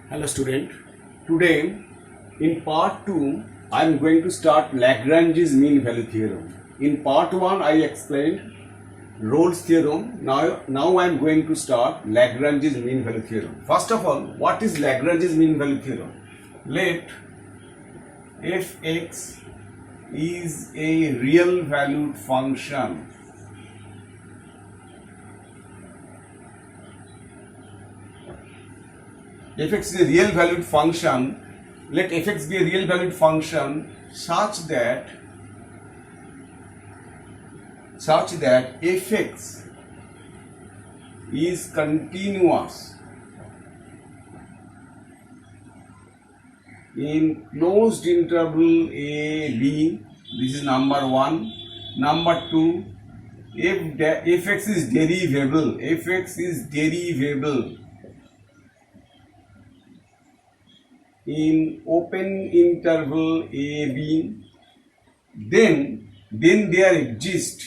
Hello student. Today in part 2 I am going to start Lagrange's mean value theorem. In part 1 I explained Rolle's theorem. Now I am going to start Lagrange's mean value theorem. First of all, what is Lagrange's mean value theorem? Let fx is a real valued function fx is a real valued function. Let fx be a real valued function such that fx is continuous in closed interval a b. This is number 1. Number 2, if fx is derivable in open interval a b, then there exists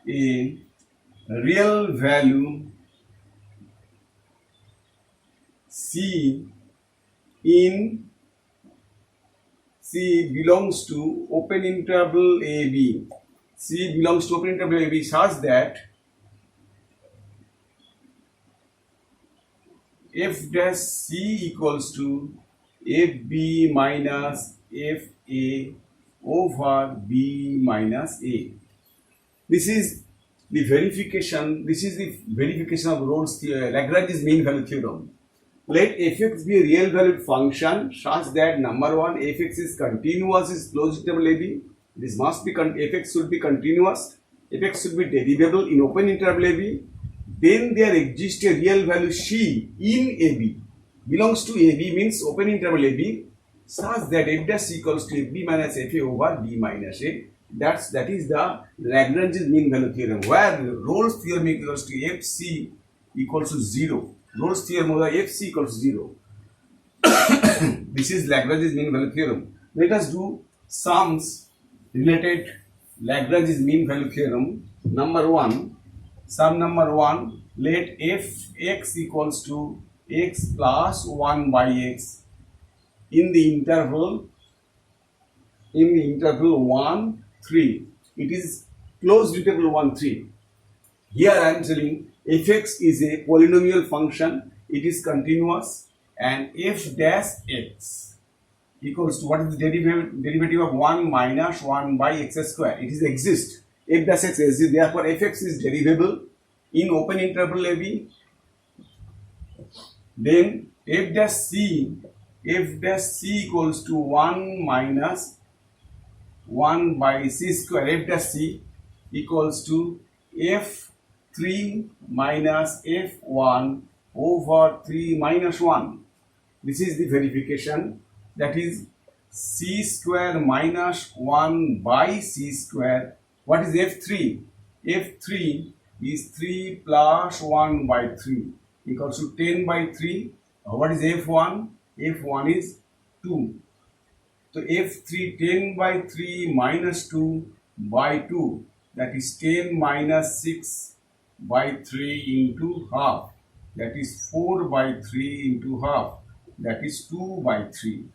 a real value c in c belongs to open interval a b. C belongs to open interval a b such that f dash c equals to fb minus fa over b minus a. This is the verification. This is the verification of Rolle's Lagrange's mean value theorem. Let fx be a real valued function such that number 1, fx is continuous is closed interval a b. This must be fx should be continuous. Fx should be derivable in open interval a b. Then there exists a real value c in a b belongs to a b, means open interval a b, such that f dash equals to fb minus fa over b minus a. That is the Lagrange's mean value theorem, where Rolle's theorem equals to fc equals to 0. Rolle's theorem over fc equals to 0. This is Lagrange's mean value theorem. Let us do sums related Lagrange's mean value theorem. Sum number 1, let fx equals to x plus 1 by x in the interval 1, 3. It is closed interval 1, 3. Here I am telling fx is a polynomial function. It is continuous, and f dash x equals to, what is the derivative of 1 minus 1 by x square? It is exist. F dash x exists. Therefore, fx is derivable in open interval a b. Then f dash c equals to 1 minus 1 by c square. F dash c equals to f3 minus f1 over 3 minus 1. This is the verification. That is c square minus 1 by c square. What is f3? f3 is 3 plus 1 by 3 equals to 10 by 3. What is f1? f1 is 2. So f3, 10 by 3 minus 2 by 2, that is 10 minus 6 by 3 into half, that is 4 by 3 into half, that is 2 by 3.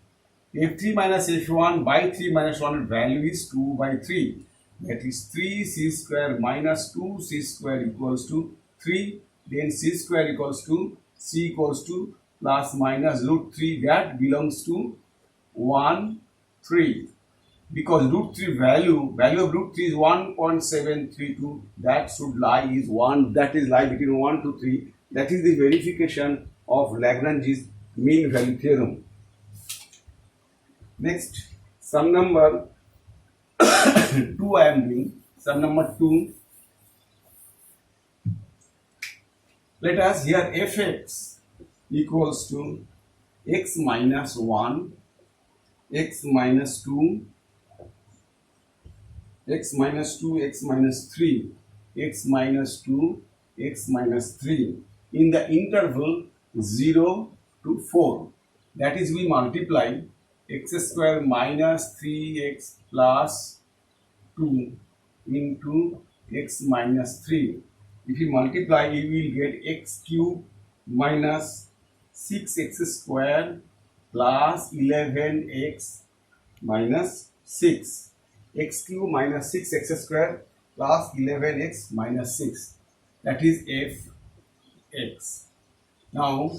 f3 minus f1 by 3 minus 1 value is 2 by 3. That is 3 c square minus 2 c square equals to 3. Then c square equals to c equals to plus minus root 3, that belongs to 1, 3. Because root 3 value of root 3 is 1.732. That should lie is 1. That is lie between 1 to 3. That is the verification of Lagrange's mean value theorem. Next, sum number 2 I am doing. Sum number 2. Let us here fx equals to x minus 1, x minus 2, x minus 2, x minus 3, x minus 2, x minus 3 in the interval 0 to 4. That is, we multiply x square minus 3x plus 2 into x minus 3. If you multiply, you will get x cube minus 6x square plus 11x minus 6. X cube minus 6x square plus 11x minus 6. That is fx. Now,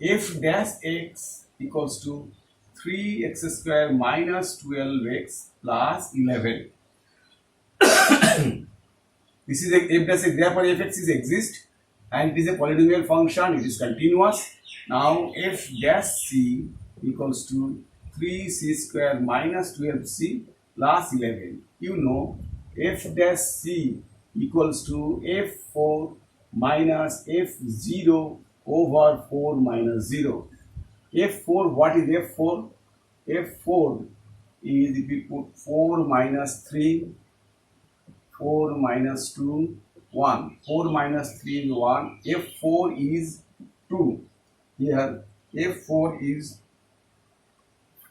f dash x equals to 3x square minus 12x plus 11. This is a f dash x, therefore fx is exist and it is a polynomial function, it is continuous. Now f dash c equals to 3c square minus 12c plus 11. You know f dash c equals to f4 minus f0 over 4 minus 0. f4, what is f4? f4 is, if we put 4 minus 3, 4 minus 2, 1. 4 minus 3 is 1. f4 is 2. Here f4 is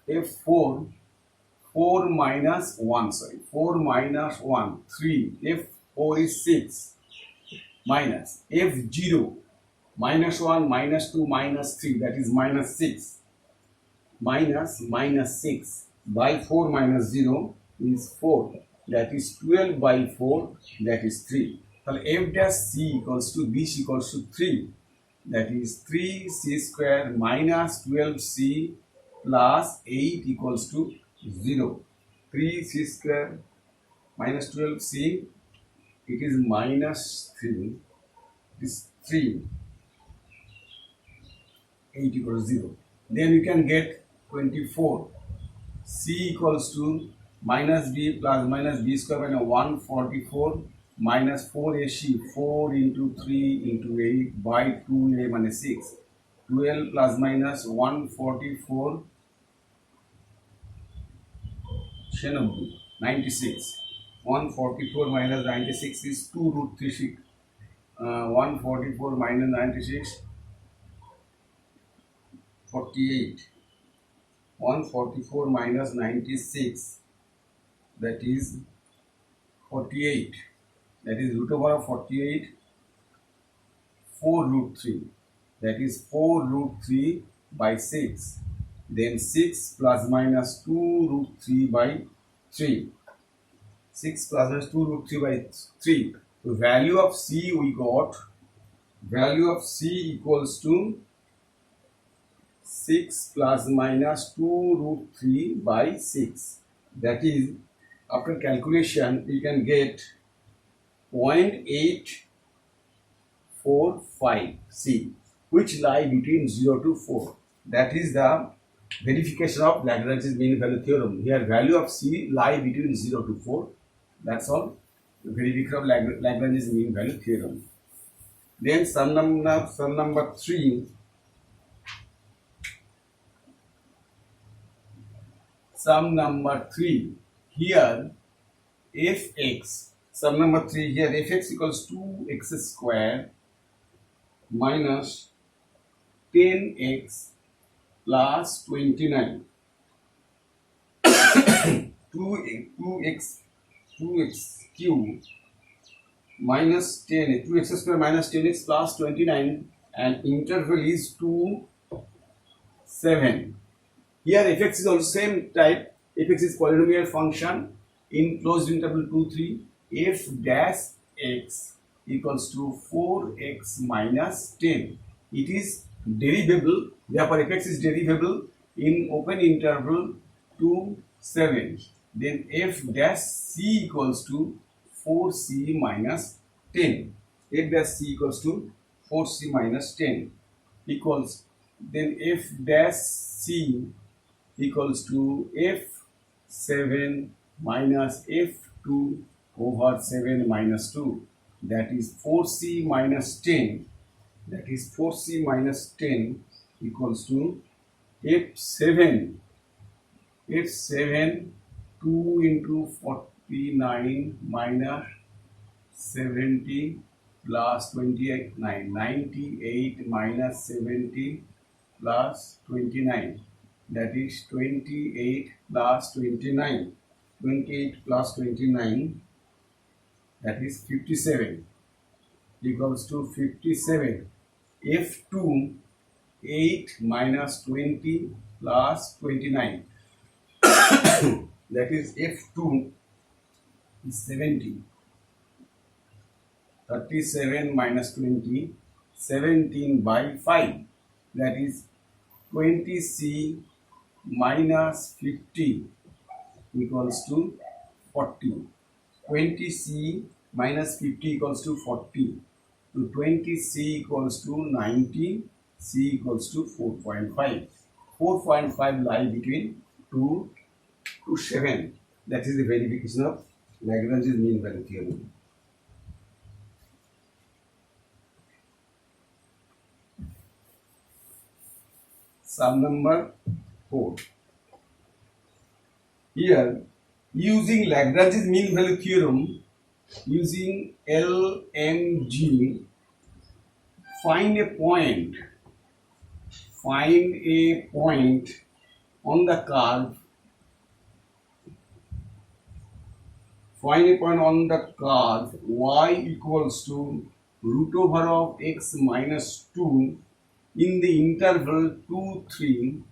f4, 4 minus 1, sorry, 4 minus 1, 3. f4 is 6 minus f0, minus 1, minus 2, minus 3, that is minus 6, minus 6 by 4 minus 0 is 4, that is 12 by 4, that is 3. So f dash c equals to this equals to 3, that is 3c square minus 12c plus 8 equals to 0. 3c square minus 12c, it is minus 3, it is 3, 8 equals 0. Then you can get 24. C equals to minus b plus minus b square by 144 minus 4ac, 4 into 3 into 8 by 2a minus 6. 12 plus minus 144, 96. 144 minus 96 is 2 root 3. 144 minus 96, 48. 144 minus 96, that is 48. That is root over of 48, 4 root 3. That is 4 root 3 by 6. Then 6 plus minus 2 root 3 by 3. 6 plus minus 2 root 3 by 3. So value of C we got, value of C equals to 6 plus minus 2 root 3 by 6. That is, after calculation, we can get 0.845 C, which lie between 0 to 4. That is the verification of Lagrange's mean value theorem. Here, value of C lie between 0 to 4. That's all. The verification of Lagrange's mean value theorem. Then sum number 3. Sum number 3. Here fx, sum number 3, here fx equals 2x square minus 10x plus 29. 2x cube minus 10, 2x square minus 10x plus 29, and interval is 2, 7. Here fx is also same type. fx is polynomial function in closed interval 2, 3. f dash x equals to 4x minus 10. It is derivable, therefore fx is derivable in open interval 2, 7. Then f dash c equals to 4c minus 10. f dash c equals to 4c minus 10 equals, then f dash c equals to f7 minus f2 over 7 minus 2. That is 4c minus 10. That is 4c minus 10 equals to f7. f7, 2 into 49 minus 70 plus 28, 98 minus 70 plus 29. That is 28 plus 29. 28 plus 29, that is 57 equals to 57. F2 8 minus 20 plus 29 that is F2 is 70. 37 minus 20 17 by 5 that is 20C minus 50 equals to 40. 20C minus 50 equals to 40. So 20C equals to 90, C equals to 4.5. 4.5 lie between 2 to 7. That is the verification of Lagrange's mean value theorem. Sum number 4. Here, using Lagrange's mean value theorem, using LMG, find a point on the curve. Find a point on the curve y equals to root over of x minus 2 in the interval 2, 3,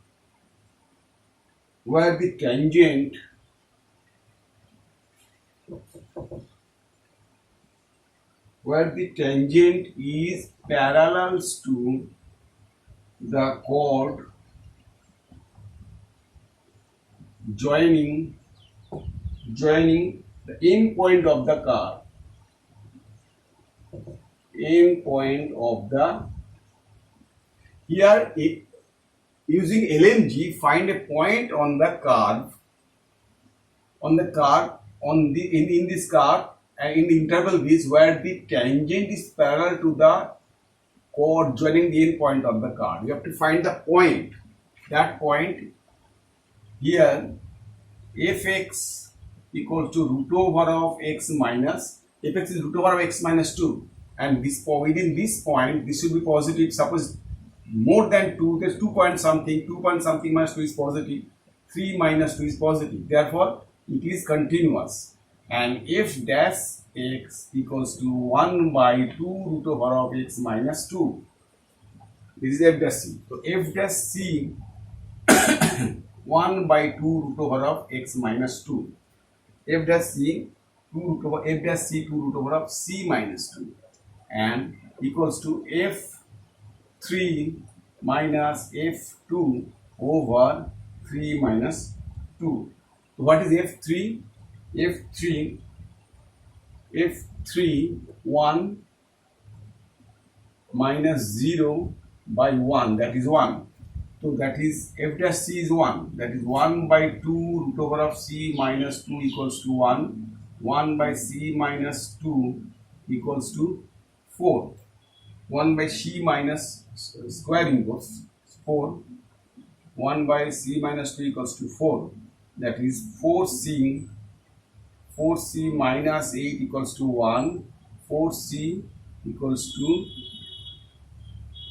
where the tangent is parallel to the chord joining the end point of the curve. Here, using LMG, find a point on the curve, in this curve, and in the interval is where the tangent is parallel to the chord joining the end point of the curve. You have to find the point. That point here, fx equals to root over of x minus, fx is root over of x minus 2, and this within this point, this should be positive. Suppose more than 2, there's 2 point something minus 2 is positive, 3 minus 2 is positive. Therefore, it is continuous. And f dash x equals to 1 by 2 root over of x minus 2. This is f dash c. So, f dash c 1 by 2 root over of x minus 2. F dash c 2 root over of c minus 2, and equals to f3 minus f2 over 3 minus 2. So what is f3? f3 1 minus 0 by 1, that is 1. So that is f dash c is 1, that is 1 by 2 root over of c minus 2 equals to 1. 1 by c minus 2 equals to 4. 1 by c minus squaring goes 4. 1 by c minus 2 equals to 4. That is 4c minus 8 equals to 1. 4c equals to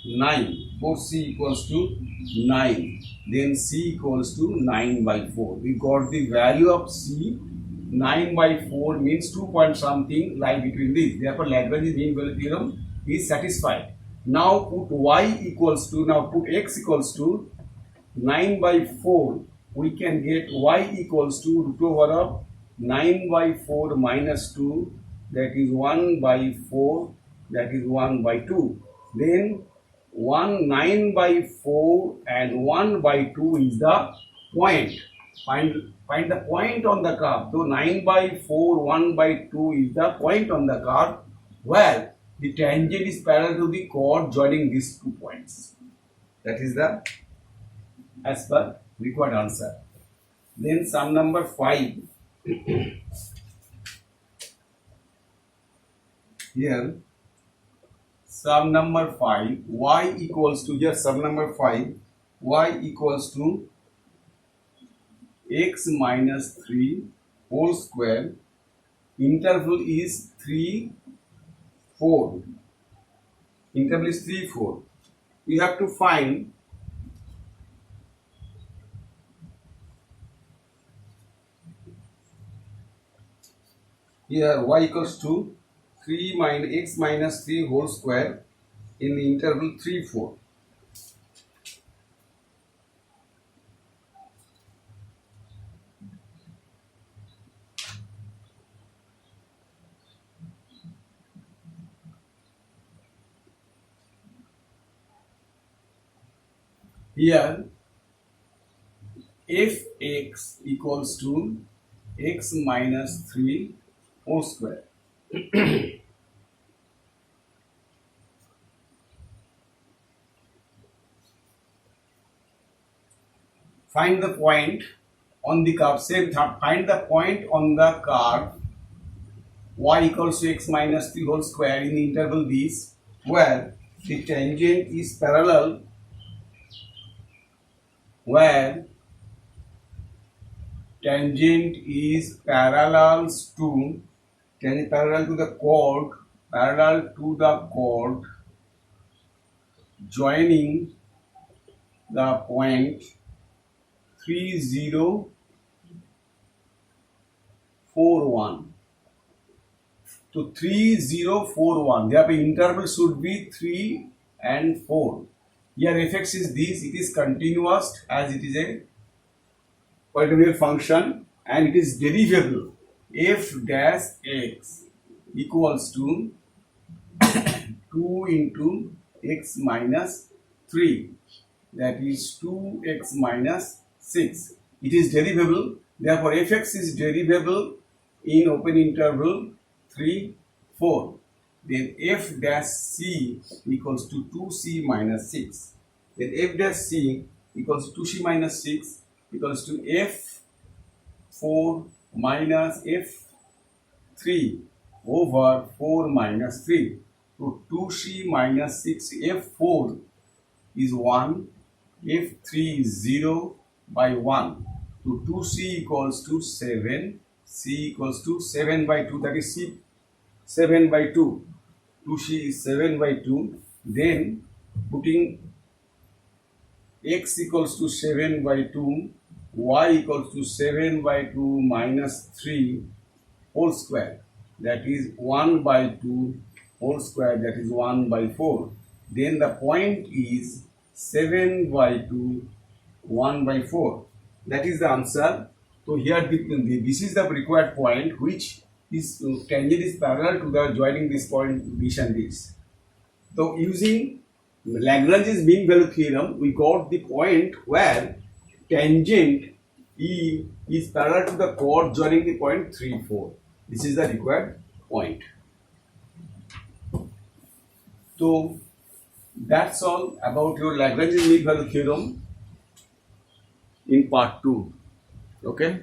9. 4c equals to 9. Then c equals to 9 by 4. We got the value of c. 9 by 4 means 2 point something lie between these. Therefore, Lagrange's mean value theorem is satisfied. Now put x equals to 9 by 4. We can get y equals to root over of 9 by 4 minus 2, that is 1 by 4, that is 1 by 2. Then 9 by 4 and 1 by 2 is the point. Find the point on the curve. So 9 by 4, 1 by 2 is the point on the curve where the tangent is parallel to the chord joining these 2 points. That is the as per required answer. Then sum number 5. Here sum number 5, y equals to, here sum number 5, y equals to x minus 3 whole square, interval is 3, 4. Interval is 3, 4. We have to find here y equals to 3 minus x minus 3 whole square in the interval 3 4. Here fx equals to x minus 3 whole square. Find the point on the curve. Find the point on the curve y equals to x minus 3 whole square in the interval this, where the tangent is parallel, where tangent is parallel to the chord joining the point 3041 to 3041. Therefore, interval should be 3 and 4. Here fx is this, it is continuous as it is a polynomial function and it is derivable. F dash x equals to 2 into x minus 3, that is 2x minus 6. It is derivable, therefore fx is derivable in open interval 3 4. Then f dash c equals to 2c minus 6. Then f dash c equals to 2c minus 6 equals to f4 minus f3 over 4 minus 3. So 2c minus 6, f4 is 1, f3 is 0 by 1. So 2c equals to 7, c equals to 7 by 2, that is c 7 by 2. 2c is 7 by 2. Then putting x equals to 7 by 2, y equals to 7 by 2 minus 3 whole square, that is 1 by 2 whole square, that is 1 by 4. Then the point is 7 by 2, 1 by 4. That is the answer. So here this is the required point which is tangent is parallel to the joining this point, this and this. So using Lagrange's mean value theorem, we got the point where tangent E is parallel to the chord joining the point 3 4. This is the required point. So that's all about your Lagrange's mean value theorem in part 2. Okay.